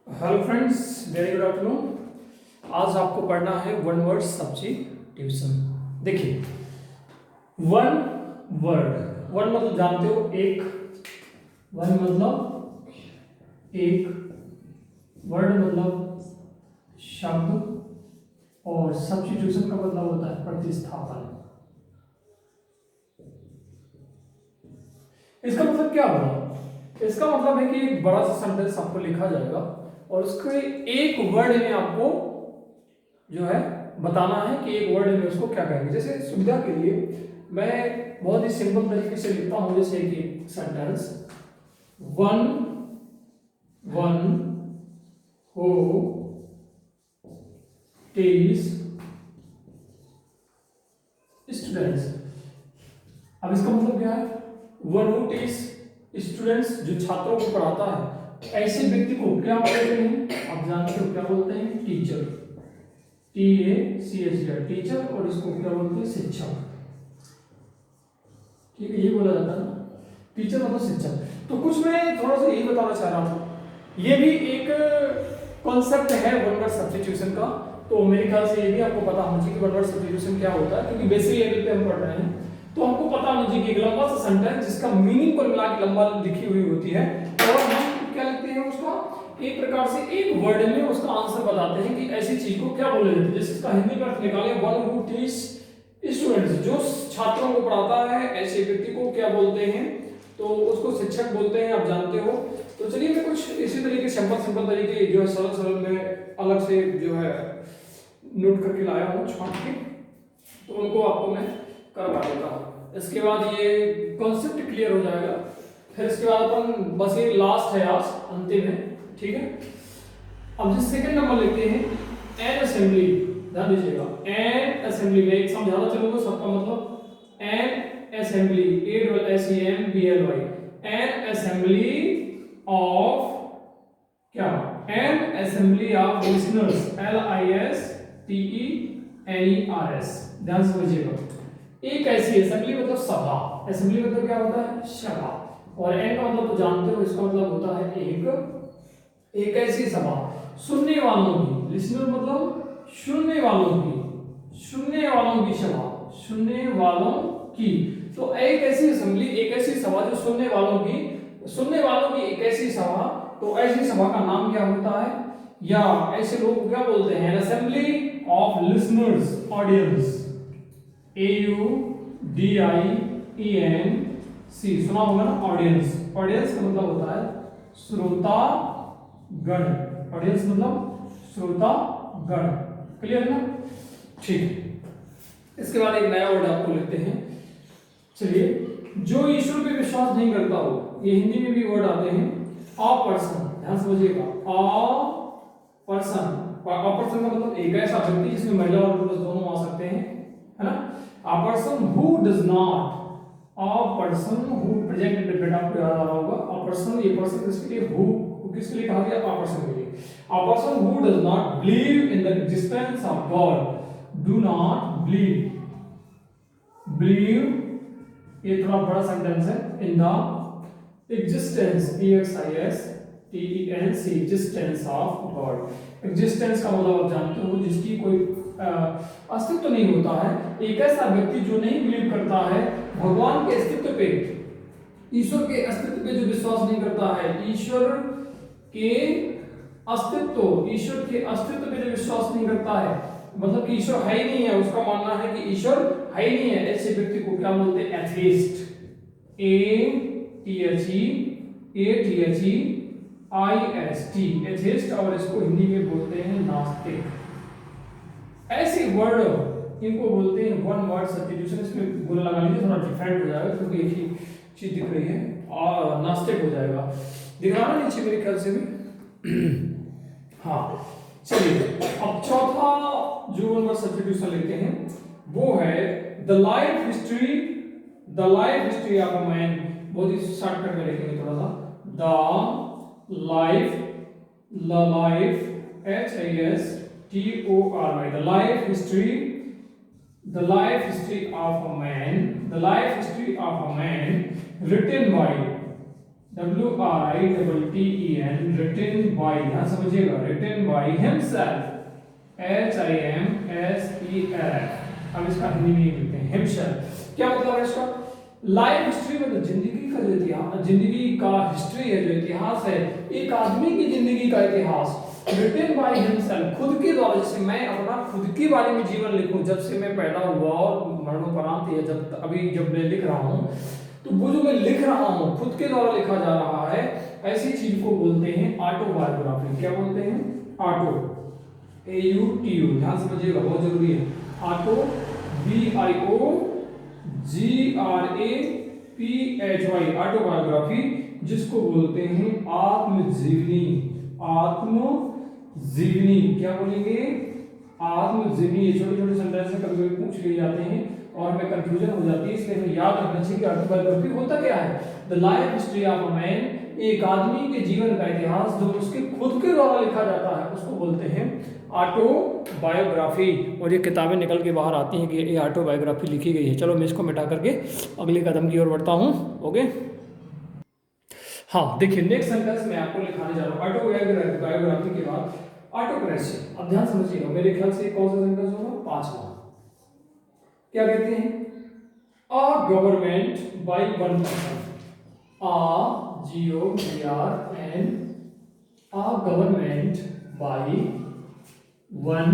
Hello friends, very good afternoon. आज आपको पढ़ना है वन वर्ड सब्स्टिट्यूशन। देखिए, वन वन मतलब जानते हो एक, वन मतलब एक, वर्ड मतलब शब्द, और सब्स्टिट्यूशन का मतलब होता है प्रतिस्थापन। इसका मतलब क्या होगा? इसका मतलब है कि एक बड़ा सा सेंटेंस आपको लिखा जाएगा और उसके एक वर्ड में आपको जो है बताना है कि एक वर्ड में उसको क्या कहेंगे। जैसे सुविधा के लिए मैं बहुत ही सिंपल तरीके से लिखता हूं, जैसे कि सेंटेंस वन वन हो टीच स्टूडेंट्स। अब इसका मतलब क्या है? वन हु टीच स्टूडेंट्स, जो छात्रों को पढ़ाता है, ऐसे व्यक्ति को क्या बोलते हैं? आप जानते हो क्या बोलते हैं? Teacher, TACHR, teacher. और इसको क्या बोलते हैं? शिक्षक। ठीक है, ये बोला जाता है ना, टीचर मतलब शिक्षक। तो कुछ मैं थोड़ा सा यही बताना चाह रहा था, ये भी एक कॉन्सेप्ट है वन वर्ड सब्स्टिट्यूशन का। तो मेरे ख्याल से ये भी आपको पता होना चाहिए कि वन वर्ड सब्स्टिट्यूशन क्या होता है, क्योंकि बेसिक लेवल पे हम पढ़ रहे हैं। तो हमको पता होना चाहिए कि एक लंबा सा सेंटेंस जिसका मीनिंग को मिला के लंबा लिखी हुई होती है, और हम क्या लिखते हैं उसका, एक प्रकार से एक वर्ड में उसका आंसर बताते हैं कि ऐसी चीज को क्या बोला जाता है। जैसे इसका हिंदी में अर्थ निकाले, वन हु टीच स्टूडेंट्स, जो छात्रों को पढ़ाता है, ऐसे व्यक्ति को क्या बोलते हैं? तो उसको शिक्षक बोलते हैं, आप जानते हो। तो चलिए मैं कुछ इसी तरीके सिंपल तरीके जो है सरल सरल में अलग से जो है नोट करके लाया हूँ छाट के, तो उनको आपको मैं करवा देता हूँ। इसके बाद ये कॉन्सेप्ट क्लियर हो जाएगा। फिर इसके बाद अपन बस ये लास्ट है, आज अंतिम है, ठीक है। अब जो सेकंड नंबर लेते हैं, एन असेंबली। ध्यान दीजिएगा, एन असेंबली में एक समझाना चलूंगा सबका मतलब। An assembly, ASEMBLY, an assembly of क्या? An assembly of listeners, LISTENERS। ध्यान से समझिएगा, एक ऐसी असेंबली मतलब सभा। असेंबली मतलब क्या होता है? सभा। और एन का मतलब तो जानते हो, इसका मतलब होता है एक ऐसी सभा, सुनने वालों की। लिसनर मतलब सुनने वालों की, सुनने वालों की सभा, सुनने वालों की। तो एक ऐसी असेंबली, एक ऐसी सभा जो सुनने वालों की एक ऐसी सभा। तो ऐसी सभा का नाम क्या होता है, या ऐसे लोग क्या बोलते हैं? Assembly of listeners, audience, AUDIENC। सुना होगा ना, ऑडियंस। ऑडियंस का मतलब होता है श्रोता गण। ऑडियंस मतलब श्रोता गण। क्लियर है ना? ठीक। इसके बाद एक नया वर्ड आपको लिखते हैं। चलिए, जो ईश्वर पे विश्वास नहीं करता हो, ये हिंदी में भी वर्ड आते हैं, अ पर्सन। ध्यान समझिएगा, अ पर्सन। अ पर्सन का मतलब एक ऐसा व्यक्ति जिसमें महिला और पुरुष दोनों आ सकते हैं, है ना। A person who does not, a person who present indefinite आपको याद आ रहा होगा। अ पर्सन, ये पर्सन किसके लिए? हु किसके लिए कहा गया? अ पर्सन के लिए। A person who does not believe in the existence of God, do not believe, believe ये थोड़ा बड़ा सेंटेंस है, in the existence, EXISTENC, existence of God. Existence का मतलब आप जानते हो, जिसकी कोई अस्तित्व तो नहीं होता है। एक ऐसा व्यक्ति जो नहीं बिलीव करता है भगवान के अस्तित्व पे, ईश्वर के अस्तित्व पे जो विश्वास नहीं करता है, ईश्वर के अस्तित्व पे जो विश्वास नहीं करता है, मतलब कि ईश्वर है ही नहीं है, उसका मानना है कि ईश्वर है ही नहीं है, ऐसे व्यक्ति को क्या बोलते हैं? Atheist, ATHEIST, atheist. और इसको हिंदी में बोलते हैं नास्तिक। ऐसे वर्ड इनको बोलते हैं वन वर्ड सब्स्टिट्यूशन। इसमें गोला लगा लीजिए, थोड़ा डिफरेंट हो जाएगा क्योंकि एक ही चीज दिख रही है, और नास्तिक हो जाएगा। दिख रहा है नीचे मेरे ख्याल से भी। हाँ, चलिए अब चौथा जो वन वर्ड सब्स्टिट्यूशन लेते हैं वो है the life history, the life history of a man. बहुत ही शॉर्टकट में लिखेंगे थोड़ा सा, the life, HISTORY, the life history, the life history of a man, the life history of a man written by WRITTEN, written by, ध्यान समझिएगा, written by himself, HIMSELF। अब इसका हिंदी में लिखते हैं himself। क्या मतलब है इसका? लाइफ हिस्ट्री मतलब जिंदगी का जो इतिहास, जिंदगी का हिस्ट्री है, जो इतिहास है, एक आदमी की जिंदगी का इतिहास, written by himself, खुद के द्वारा। जैसे मैं अपना खुद के बारे में जीवन लिखूं, जब से मैं पैदा हुआ और मरणोपरांत, या जब अभी जब मैं लिख रहा हूं, तो वो जो मैं लिख रहा हूं खुद के द्वारा लिखा जा रहा है, ऐसी चीज को बोलते हैं ऑटोबायोग्राफी। क्या बोलते हैं? ऑटो, AUTO, ध्यान समझिएगा, बहुत जरूरी है। ऑटो, BIOGRAPHY, ऑटोबायोग्राफी, जिसको बोलते हैं आत्मजीवनी। आत्मजीवनी, क्या बोलेंगे? आत्मजीवनी। ये छोटे छोटे सेंटेंस से कभी कभी पूछ लिए जाते हैं और हमें कंफ्यूजन हो जाती है, इसलिए हमें याद रखना चाहिए कि ऑटोबायोग्राफी होता क्या है। The life history of a man, एक आदमी के जीवन का इतिहास जो उसके खुद के द्वारा लिखा जाता है, उसको बोलते हैं ऑटोबायोग्राफी। और ये किताबें निकल के बाहर आती हैं कि ये ऑटोबायोग्राफी लिखी गई है। चलो मैं इसको मिटा करके अगले कदम की ओर बढ़ता हूँ। ओके, हाँ देखिए, नेक्स्ट सेंटेंस मैं आपको लिखाने जा रहा हूँ ऑटोबायोग्राफी के बाद ऑटोक्रेसी। अब ध्यान समझिएगा, मेरे ख्याल से कौन सा सेंटेंस होगा? 5वां। क्या कहते हैं? A government by one person, GOVRN, a government by one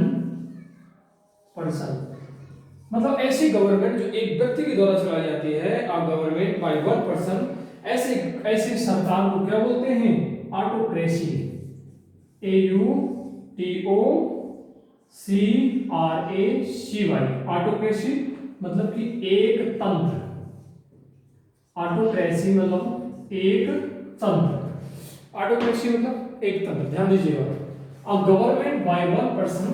person, मतलब ऐसी गवर्नमेंट जो एक व्यक्ति के द्वारा चलाई जाती है। A government by one person, ऐसे ऐसी सरकार को क्या बोलते हैं? ऑटोक्रेसी, AUTOCRACY, ऑटोक्रेसी मतलब कि एक तंत्र। ऑटोक्रेसी मतलब एक तंत्र, ऑटोक्रेसी मतलब एक तंत्र। ध्यान दीजिएगा, a government by one person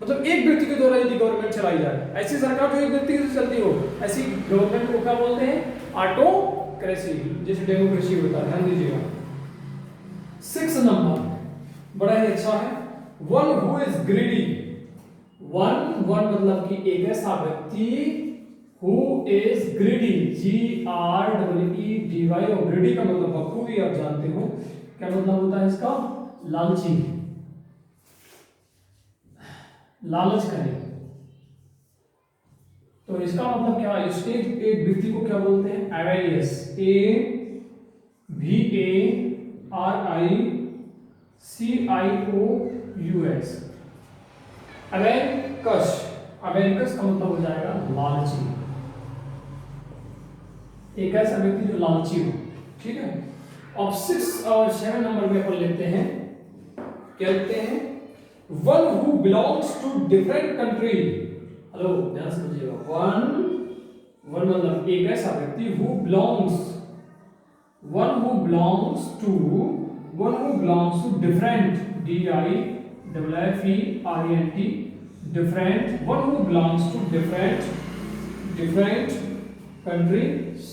मतलब एक व्यक्ति के द्वारा यदि गवर्नमेंट चलाई जाए, ऐसी सरकार जो एक व्यक्ति से चलती हो, ऐसी गवर्नमेंट को क्या बोलते हैं? ऑटोक्रेसी, जैसे डेमोक्रेसी होता है। ध्यान दीजिएगा। 6 नंबर बड़ा ही अच्छा है, one who is greedy. One मतलब कि एक ऐसा व्यक्ति, हु इज ग्रीडी, GREEDY, और ग्रीडी का मतलब बखूबी आप जानते हो क्या मतलब होता है इसका? लालची, लालच करे। तो इसका मतलब क्या है? इसके एक व्यक्ति को क्या बोलते हैं? एवेरियस, AVARICIOUS, अवेरिकस। अवेरिकस का मतलब हो जाएगा लालची, एक ऐसा व्यक्ति जो लालची हो। ठीक है। अब 6 और 7 नंबर में अपन लेते हैं, क्या लिखते हैं? One who belongs to different country. Hello, ध्यान समझिएगा, वन मतलब एक ऐसा व्यक्ति, who belongs to different, DIFFERENT, different, one who belongs to different country,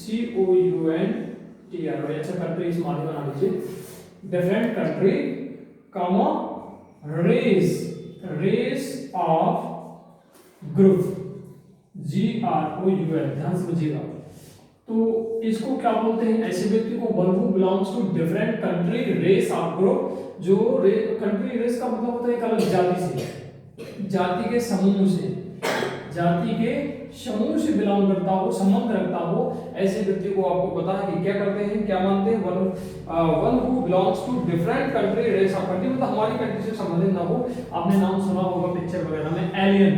COUNTR, अच्छा कंट्री इस माने बना लीजिए, different country, comma race of group, GROUP। ध्यान समझिएगा। तो इसको क्या बोलते हैं? ऐसे व्यक्ति को one who belongs to different country, race of group. जो कंट्री, रेस का मतलब होता है एक अलग जाति से, जाति के समूह से बिलोंग करता हो, संबंध रखता हो, ऐसे व्यक्ति को आपको पता है कि क्या करते हैं, क्या मानते हैं? One who belongs to different country, race of country, मतलब हमारी कंट्री से संबंधित ना हो। आपने नाम सुना होगा पिक्चर वगैरह में, एलियन,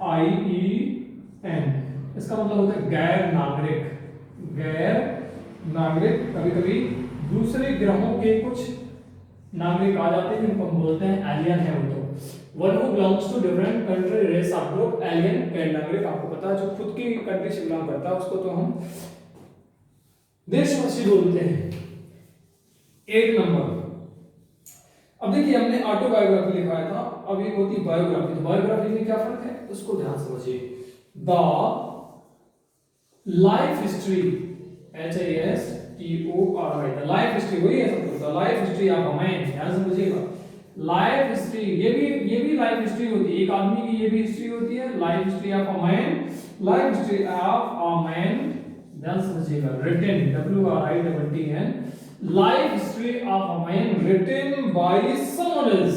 ARIEN, इसका मतलब होता है गैर नागरिक। कभी कभी दूसरे ग्रहों के कुछ नागरिक आ जाते हैं जिनको हम बोलते हैं एलियन है। वो तो one who belongs to different country, race of group, alien, गैर नागरिक। आपको पता है जो खुद की कंट्री से बिलोंग करता है उसको तो हम देशवासी बोलते हैं। 8 नंबर। अब देखिए, हमने ऑटोबायोग्राफी लिखाया था, अब ये होती बायोग्राफी। तो बायोग्राफी में क्या फर्क है उसको ध्यान समझिए। The life history, HISTORY, the life history, वही है सब। The life history of a man, ध्यान समझिएगा। लाइफ हिस्ट्री, ये भी लाइफ हिस्ट्री होती है, एक आदमी की ये भी हिस्ट्री होती है। Life history of a man, life history of a man, the ध्यान समझिएगा, written, WRITTN, life history of a man written by someone else,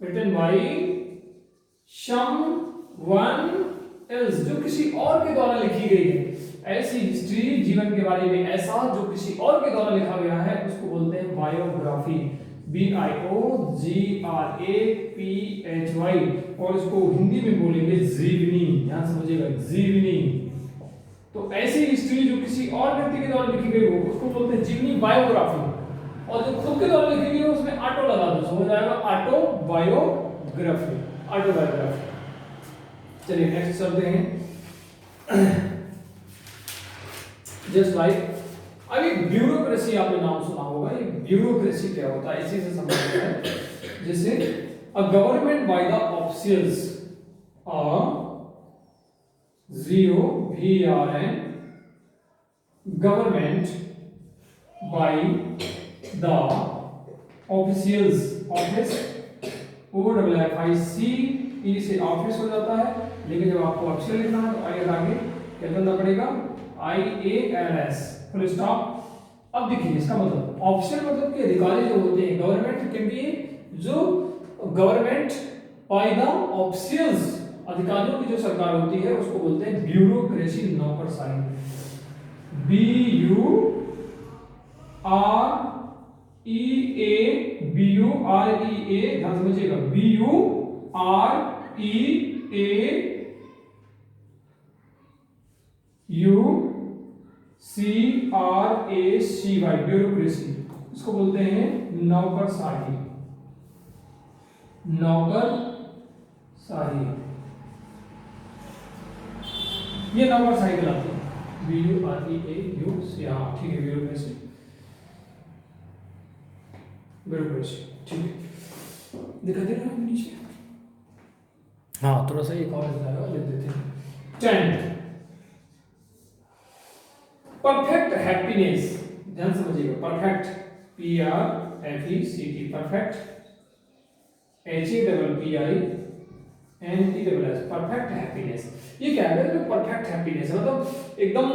written by someone else, जो किसी और के द्वारा लिखी गई है। ऐसी हिस्ट्री, जीवन के बारे में ऐसा जो किसी और के द्वारा लिखा गया है, उसको बोलते हैं बायोग्राफी, BIOGRAPHY, और इसको हिंदी में बोलेंगे जीवनी। ध्यान समझिएगा, जीवनी। तो ऐसी हिस्ट्री जो किसी और व्यक्ति के द्वारा लिखी गई हो, उसको बोलते हैं जीवनी, बायोग्राफी। और जो खुद के द्वारा लिखी गई हो, उसमें ऑटो लगा दो, समझ आएगा, ऑटोबायोग्राफी, ऑटोबायोग्राफी। चलिए नेक्स्ट चलते हैं। जस्ट लाइक, अभी ब्यूरोक्रेसी आपने नाम सुना होगा। ये ब्यूरोक्रेसी क्या होता है, इसी से संबंधित है। जैसे a government by the officials, GOVERN, government by the officials, office, OFFIC, ई से ऑफिस हो जाता है, लेकिन जब आपको ऑफिशियल लिखना है तो आगे आगे क्या करना पड़ेगा, IALS, फुल स्टॉप। अब देखिए इसका मतलब, ऑफिशियल मतलब कि अधिकारी जो होते हैं, गवर्नमेंट के लिए जो गवर्नमेंट बाय द ऑफिशियल्स, अधिकारियों की जो सरकार होती है, उसको बोलते हैं ब्यूरोक्रेसी, नौकरशाही, BUREA, ध्यान समझिएगा, BUREAUCRACY, ब्यूरोक्रेसी, इसको बोलते हैं नौकरशाही, नौकरशाही, ये नौकरशाही कहलाती है, BUREAUC, हाँ ठीक है, ब्यूरोक्रेसी, ब्यूरोक्रेसी, ठीक है, दिखा दे रहा है नीचे, हाँ थोड़ा सा एक और लिख देते हैं। 10 परफेक्ट हैप्पीनेस, ध्यान समझिएगा, perfect, PRFECT, perfect, HAPPINESS, perfect happiness. ये क्या है, परफेक्ट हैप्पीनेस मतलब एकदम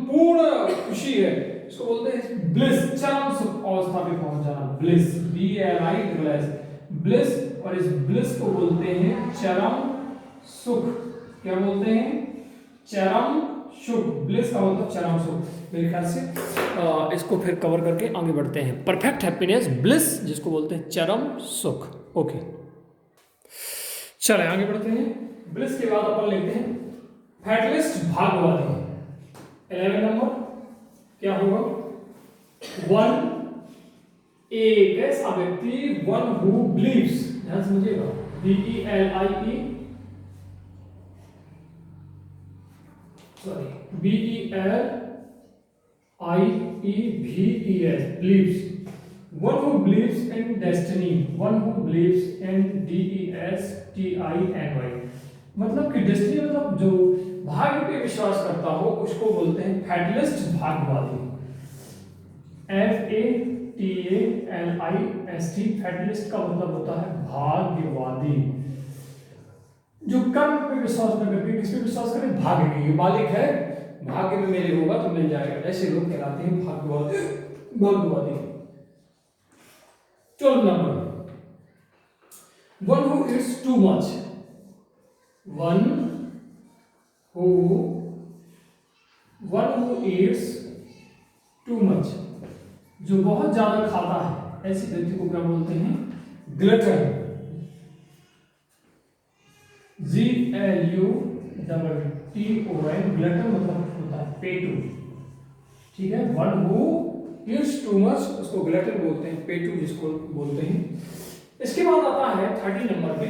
पूर्ण खुशी है, इसको बोलते हैं ब्लिस, चरम सुख अवस्था पे पहुंच जाना, ब्लिस, BLISS, ब्लिस, और इस ब्लिस को बोलते हैं चरम सुख। क्या बोलते हैं, चरम सुख, ब्लिस का मतलब चरम सुख। मेरे ख्याल से इसको फिर कवर करके आगे बढ़ते हैं। परफेक्ट हैप्पीनेस, ब्लिस, जिसको बोलते हैं चरम सुख। ओके, चले आगे बढ़ते हैं। ब्लिस के बाद अपन लेते हैं फैटलिस्ट, भाग्यवादी। 11 नंबर क्या होगा, वन, एक ऐसा व्यक्ति, वन हु बिलीव्स, ध्यान समझिएगा, BELIE, sorry, BELIEVES, believes, one who believes in destiny, one who believes in DESTINY, मतलब कि डेस्टिनी मतलब जो भाग्य पे विश्वास करता हो, उसको बोलते हैं फैटलिस्ट, भाग्यवादी, FATALIST, फैटलिस्ट का मतलब होता है भाग्यवादी, जो कर्म पे विश्वास न करके किस पे विश्वास करे, भाग्य के मालिक है, भाग्य में मेरे होगा तो मिल जाएगा, ऐसे लोग कहलाते हैं भाग्यवादी, भाग्यवादी। 12 number, one who it's too much, one who it's too much, जो बहुत ज्यादा खाता है, ऐसे व्यक्ति को क्या बोलते हैं, ग्लटन, GLUTTON, ग्लटन मतलब होता है पेटू, ठीक है। One who Yeats too much, उसको ग्लटन बोलते हैं, पेटू जिसको बोलते हैं। इसके बाद आता है 30 नंबर पे,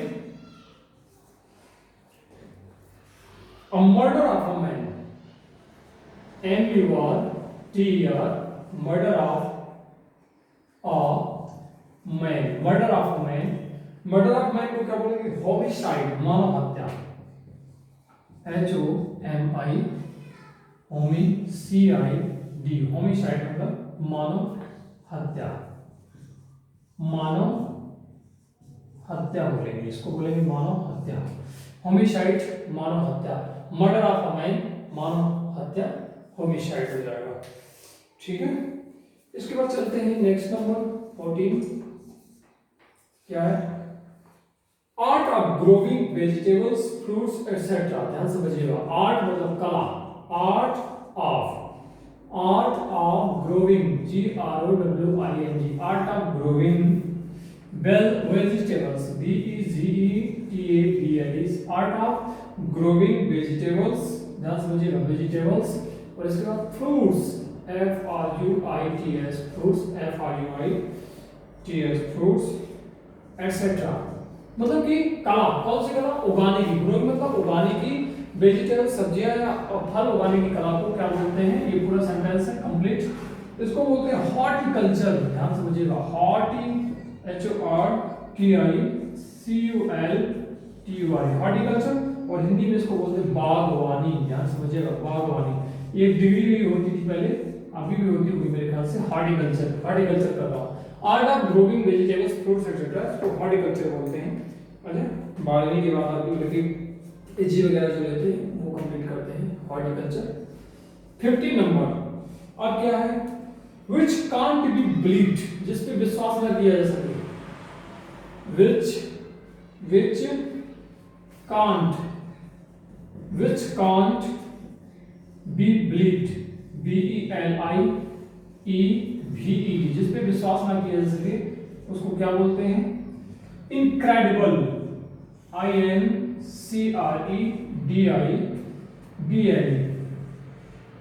a murder of a man, MURDER, murder of a man, murder of a man, murder of man को क्या बोलेंगे, होमिसाइड, मानव हत्या, HOMI, HOMICID, होमिसाइड मतलब मानव हत्या, मानव हत्या बोलेंगे, इसको बोलेंगे मानव हत्या, होमिसाइड, मानव हत्या, मर्डर ऑफ अ मैन, मानव हत्या, होमिसाइड हो जाएगा। ठीक है, इसके बाद चलते हैं नेक्स्ट नंबर 14। क्या है? Art of growing vegetables fruits etcetera. ध्यान समझिएगा, आर्ट मतलब कला, art of growing, GROWING, art of growing vegetables, VEGETABLES, art of growing vegetables, ध्यान समझिएगा वेजिटेबल्स, और इसके बाद fruits, FRUITS, fruits, FRUITS, fruits etcetera. मतलब कि कला, कौन सी कला? उगाने की। ग्रोइंग मतलब उगाने की, वेजिटेबल सब्जियां या फल उगाने की कला को क्या बोलते हैं? ये पूरा सेंटेंस है कंप्लीट। इसको बोलते हैं हॉर्टिकल्चर। ध्यान समझिएगा, HORTICULTURY, हॉर्टिकल्चर, और हिंदी में इसको बोलते हैं बागवानी। ध्यान समझिएगा, बागवानी। ये डिग्री भी होती थी पहले, अभी भी होती होगी मेरे ख्याल से, हॉर्टिकल्चर कर रहा हूँ। Art of growing vegetables fruits etcetera, इसको हॉर्टिकल्चर बोलते हैं। अच्छा, बागवानी के बाद आपकी लगी जी वगैरह जो लेते हैं वो कंप्लीट करते हैं, हॉर्टिकल्चर। 15 नंबर अब क्या है? which can't be believed, जिस पे विश्वास न किया जा सके। which can't be believed, BELIEVED, जिस पे विश्वास न किया जा सके उसको क्या बोलते हैं? इनक्रेडिबल, INCREDIBLE,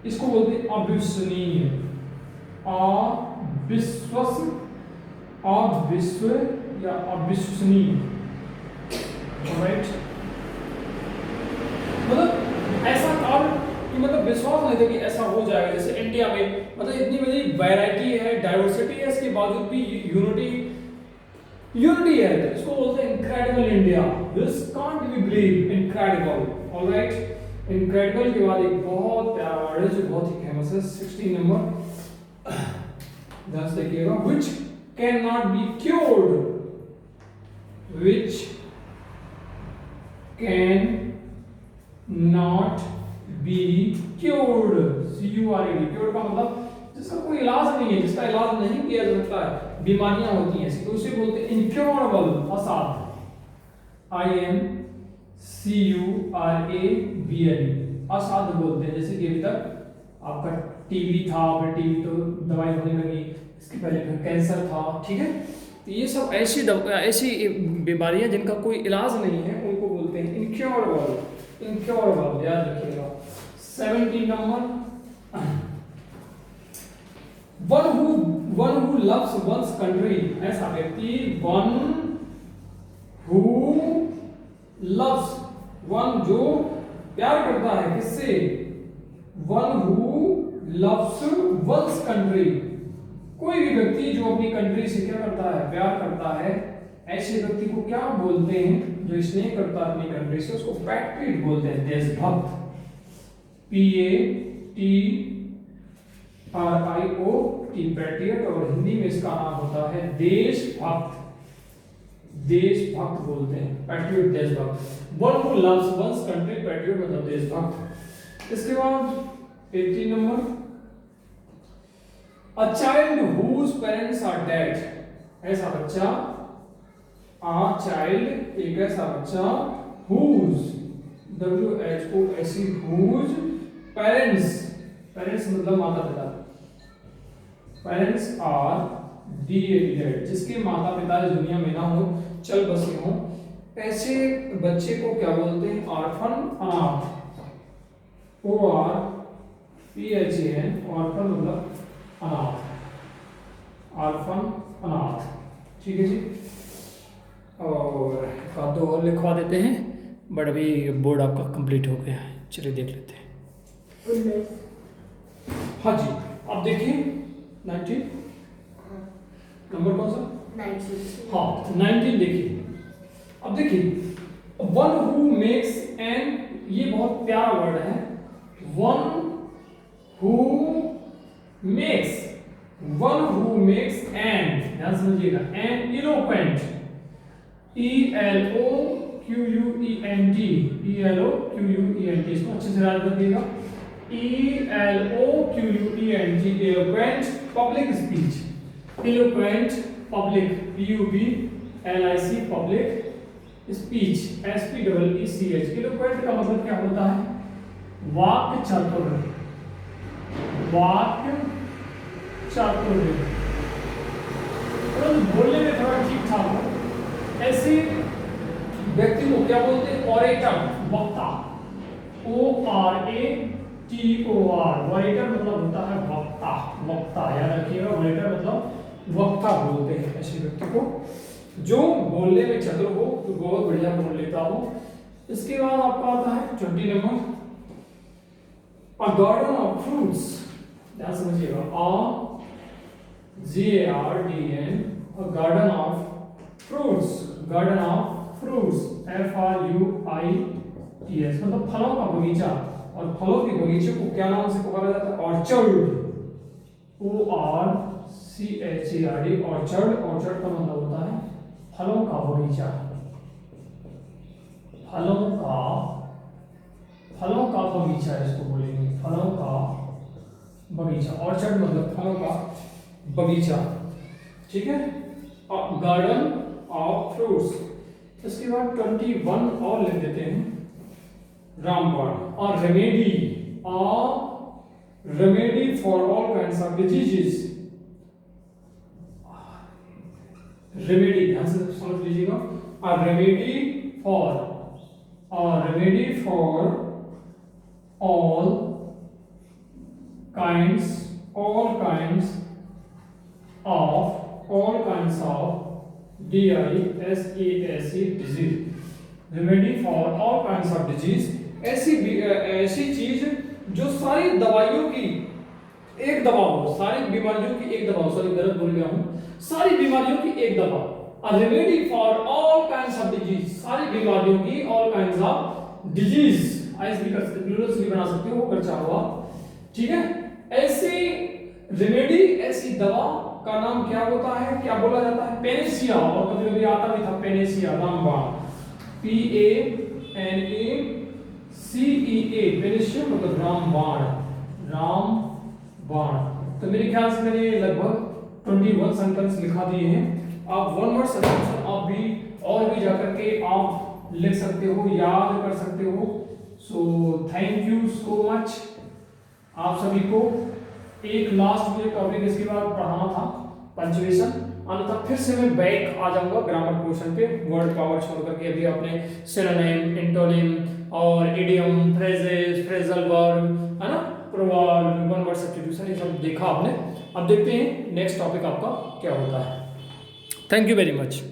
इसको बोलते हैं अविश्वसनीय, अविश्व या अविश्वसनीय। राइट, मतलब ऐसा काम कि मतलब विश्वास नहीं था कि ऐसा हो जाएगा। जैसे इंडिया में मतलब इतनी बड़ी वैरायटी है, डाइवर्सिटी है, इसके बावजूद भी यूनिटी है, तो इसको बोलते हैं incredible India. This can't be believe, incredible. Alright, incredible के बाद एक बहुत प्यारा वर्ड है जो बहुत ही फेमस है, 16 नंबर, ध्यान से देखिएगा, which cannot be cured, which can not be cured, CURED, cured का मतलब जिसका कोई इलाज नहीं है, जिसका इलाज नहीं किया जा सकता है, बीमारियां होती हैं ऐसी, तो उसे बोलते हैं इनक्योरेबल, असाध्य, INCURABLE, असाध्य बोलते हैं। जैसे कि अभी तक आपका टीबी था, फिर टीबी तो दवाई होने लगी, इसके पहले फिर कैंसर था। ठीक है, तो ये सब ऐसी बीमारियां जिनका कोई इलाज नहीं है उनको बोलते हैं इनक्योरेबल, याद रखिएगा। 17 number, one who loves one's country, ऐसा व्यक्ति, one who loves, one जो प्यार करता है, किससे? one who loves one's country, कोई भी व्यक्ति जो अपनी कंट्री से क्या करता है? प्यार करता है, ऐसे व्यक्ति को क्या बोलते हैं? जो स्नेह करता है अपनी कंट्री से, उसको पैट्रियट बोलते हैं, देशभक्त, PATRIOT, पैट्रियट, और हिंदी में इसका नाम होता है देशभक्त, देशभक्त बोलते हैं, पैट्रियट, देशभक्त। One who loves one's country, patriot मतलब देशभक्त। इसके बाद 18 number, A child whose parents are dead, ऐसा बच्चा, a child, एक ऐसा बच्चा, whose, WHOSE, whose parents, parents मतलब माता पिता, parents are dead, जिसके माता पिता इस दुनिया में ना हो, चल बसे हों, ऐसे बच्चे को क्या बोलते हैं? ऑर्फन, अनाथ, ORPHAN, ऑर्फन मतलब अनाथ, ऑर्फन, अनाथ। ठीक है जी, और का दो और लिखवा देते हैं, बट अभी बोर्ड आपका कंप्लीट हो गया है, चलिए देख लेते हैं। हाँ जी, अब देखिए 19 नंबर कौन सा? 19। हाँ, 19 देखिए। अब देखिए, वन हु मेक्स एन, ये बहुत प्यारा वर्ड है, one who makes, one who makes an, ध्यान समझिएगा, एन इलोक्वेंट, ELOQUENT, ELOQUENT, इसको अच्छे से याद रखिएगा, ELOQUENT, eloquent public speech, eloquent public, PUBLIC public speech, SPEECH। eloquent का मतलब क्या होता है? वाक् चातुर्य, वाक् चातुर्य, बोलने में थोड़ा ठीक ठाक हो ऐसे व्यक्ति को क्या बोलते हैं? ऑरेटर, वक्ता, ORATOR, ऑरेटर मतलब होता है वक्ता, वक्ता याद रखिएगा, ऑरेटर मतलब वक्ता बोलते हैं ऐसे व्यक्ति को जो बोलने में चतुर हो, तो बहुत बढ़िया बोल लेता हो। इसके बाद आपका आता है 20 number, a garden of fruits, ध्यान समझिएगा, GARDN, a garden of fruits, garden of fruits, FRUITS, मतलब फलों का बगीचा, और फलों के बगीचे को क्या नाम से पुकारा जाता है? Orchard, ORCHARD, orchard. ऑर्चर्ड का मतलब होता है फलों का बगीचा, फलों का बगीचा इसको बोलेंगे, फलों का बगीचा। ऑर्चर्ड मतलब फलों का बगीचा, ठीक है, गार्डन ऑफ फ्रूट्स। इसके बाद 21 और लिख देते हैं, रामबाण, और remedy for all kinds of diseases, remedy ध्यान से समझ लीजिएगा, remedy for all kinds disease, remedy for all kinds of disease, ऐसी चीज जो सारी दवाइयों की एक दवा हो, सारी बीमारियों की एक दवा हो, सॉरी गलत बोल गया हूं, सारी बीमारियों की एक दवा, a remedy for all kinds of disease, सारी बीमारियों की, ऑल काइंड्स ऑफ डिजीज, ऐसे भी कर सकते, प्लूरल भी बना सकते हो अगर चाहो आप, ठीक है। ऐसी रेमेडी, ऐसी दवा का नाम क्या होता है, क्या बोला जाता है? पेनेसिया, और कभी कभी आता भी था पेनेसिया, रामबाण, PANACEA, पेनेसिया मतलब रामबाण, रामबाण। तो मेरे ख्याल से मैंने लगभग 21 सेंटेंस लिखा दिए हैं। आप वन वर्ड सेंटेंस आप भी और भी जाकर के आप लिख सकते हो, याद कर सकते हो। So thank you so much आप सभी को। एक लास्ट मुझे टॉपिक इसके बाद पढ़ाना था, पंक्चुएशन, अन्यथा फिर से मैं बैक आ जाऊंगा ग्रामर पोर्शन पे, वर्ड पावर छोड़ करके। अभी आपने सिनोनिम, एंटोनिम और इडियम, फ्रेजेस, फ्रेजल वर्ब, है ना, प्रोवर्ब, वन वर्ड सब्स्टिट्यूशन, ये सब देखा आपने। अब देखते हैं नेक्स्ट टॉपिक आपका क्या होता है। Thank you very much.